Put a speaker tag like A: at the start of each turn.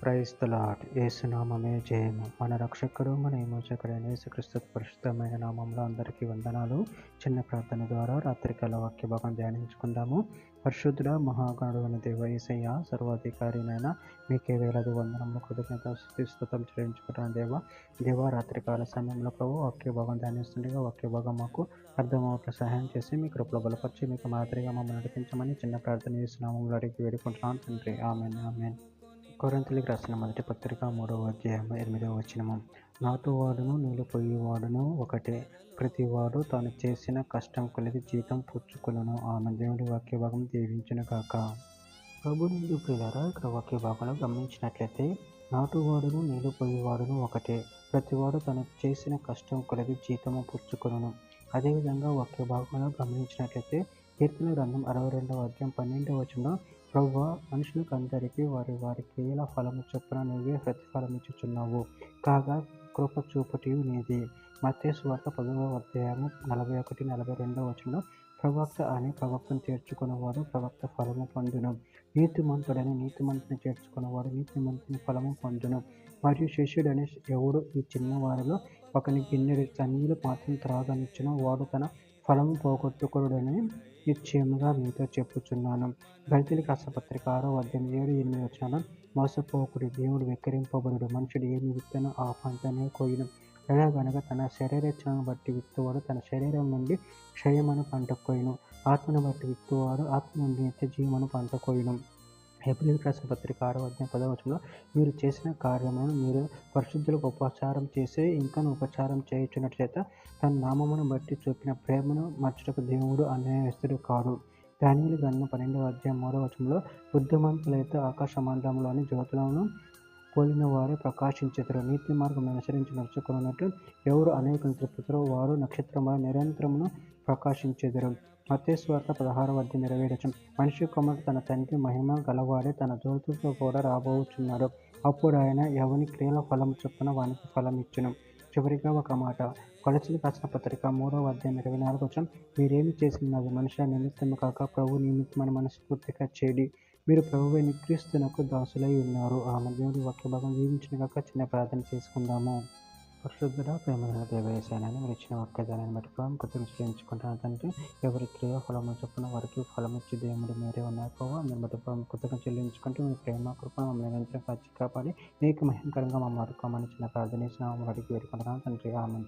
A: Praise the lord. యేసునామమే జయము. మన రక్షకుడు, మన విమోచకుడైన యేసుక్రీస్తు పరిశుద్ధమైన నామంలో అందరికీ వందనాలు. చిన్న ప్రార్థన ద్వారా రాత్రికాల వాక్య భాగం ధ్యానించుకుందాము. పరిశుద్ధుడ మహాగణుడు అయిన దేవ యేసయ్య, సర్వాధికారినైనా మీకే వేలాది వందనములు, కృతజ్ఞత స్తుతం చెల్లించుకుంటున్న దేవ రాత్రికాల సమయంలో ప్రభు వాక్య భాగం ధ్యానిస్తుండగా వాక్య భాగం మాకు అర్థమవుట్ల సహాయం చేసి మీ కృపలో బలపరిచి మీకు మాదిరిగా మమ్మల్ని నడిపించమని చిన్న ప్రార్థన యేసునామంలో అడిగి వేడుకుంటున్నాను తండ్రి. ఆమేన్ ఆమేన్. కొరింథీయులకు రాసిన మొదటి పత్రిక 3వ అధ్యాయము 8వ వచనము. నాటువాడును నీళ్లు ఒకటే, ప్రతివాడు తాను చేసిన కష్టం కొలది జీతం పుచ్చుకొనును. ఆమె దేవుడి వాక్య భాగం దీవించును గాక. ప్రభునందు ప్రియులారా, ఇక్కడ వాక్య భాగంలో గమనించినట్లయితే నాటువాడును నీళ్లు ఒకటే, ప్రతివాడు తను చేసిన కష్టం కొలది జీతము పుచ్చుకొనును. అదేవిధంగా వాక్య భాగంలో గమనించినట్లయితే కీర్తన గ్రంథం 62వ అధ్యాయం 12వ వచనంలో ప్రభువా, మనుషులకు అందరికీ వారి వారి క్రియల ఫలము చొప్పున నువ్వే ప్రతిఫలం ఇచ్చుచున్నావు, కాగా కృప చూపుటియు నీది. మత్తయి సువార్త 10వ అధ్యాయము 41, 42వ వచనంలో ప్రవక్త అని ప్రవక్తను చేర్చుకున్నవాడు ప్రవక్త ఫలము పొందును, నీతిమంతుడని నీతిమంతుని చేర్చుకున్నవాడు నీతిమంతుని ఫలము పొందును, మరియు శిష్యుడని ఎవడు ఈ చిన్నవారిలో ఒకని గిన్నెడు తన్నీరు మాత్రం త్రాగనిచ్చును, వాడు తన ఫలము పోగొట్టుకొనుడని నిశ్చయముగా మీతో చెప్పుచున్నాను. గళితీయులకు రాసిన పత్రిక 6వ అధ్యాయం 7, 8 వచనాలు. మోసపోకుడి, దేవుడు వెక్కిరింపబడుడు, మనుషుడు ఏమి విత్తనో ఆ పంటనే కోయును. ఎలాగనగా తన శరీరేచ్ఛను బట్టి విత్తువాడు తన శరీరం నుండి క్షయమను పంట కోయును, ఆత్మను బట్టి విత్తువాడు ఆత్మ నుండి నిత్య జీవమును పంట కోయును. హెబ్రీయులకు రాసిన పత్రిక 6వ అధ్యాయం 10వ వచనంలో మీరు చేసిన కార్యములను మీరు పరిశుద్ధులకు ఉపచారం చేసి ఇంకను ఉపచారం చేయుచున్నట్టు చేత తన నామమును బట్టి చూపిన ప్రేమను మర్చుటకు దేవుడు అన్యాయస్తుడు కాడు. దానియేలు గ్రంథం 12వ అధ్యాయం 3వ వచనంలో బుద్ధిమంతులైతే ఆకాశ మండలంలోని జ్యోతులను పోలిన వారే ప్రకాశించెదరు, నీతి మార్గం అనుసరించి నడుచుకున్నట్టు ఎవరు అనేకులు త్రిప్పుతారో వారు నక్షత్రముల నిరంతరమును ప్రకాశించెదరు. మత్తయి సువార్త 16వ అధ్యాయం 27 వచనం. మనిషి కుమారుడు తన తండ్రి మహిమ గలవాడే తన దూతలతో కూడా రాబోచున్నాడు, అప్పుడు ఆయన ఎవని క్రియల ఫలము చొప్పున వానికి ఫలం ఇచ్చును. చివరిగా ఒక మాట, కొలస్సీయులకు రాసిన పత్రిక 3వ అధ్యాయం 24వ వచనం. మీరేమి చేసినది మనుషుల నిమిత్తము కాక ప్రభు నిమిత్తమని మనస్ఫూర్తిగా చేయుడి, మీరు ప్రభువైన క్రీస్తునకు దాసులై ఉన్నారు. ఆమె దేవుడి వాక్య భాగం దీవించును గాక. చిన్న ప్రార్థన చేసుకుందాము. పరిశుద్ధుడ ప్రేమగల దేవ యేసయ్యా, మీరు ఇచ్చిన వాక్యదానాన్ని బట్టి ప్రభు కృతజ్ఞతలు చెల్లించుకుంటున్నాను తండ్రి. ఎవరి క్రియ ఫలము చొప్పున వారికి ఫలమిచ్చి దేవుడు మీరే ఉన్నారు ప్రభు. అందరి బట్టి ప్రభు కృతజ్ఞతలు చెల్లించుకుంటూ మీ ప్రేమ కృప మమ్మల్ని నిరంతరం కాచి కాపాడి నీకు మహిమకరంగా మమ్మల్ని ఆదుకోమని చిన్న ప్రార్థన చేసిన అడిగి వేడుకుంటున్నాను తండ్రి. ఆమేన్.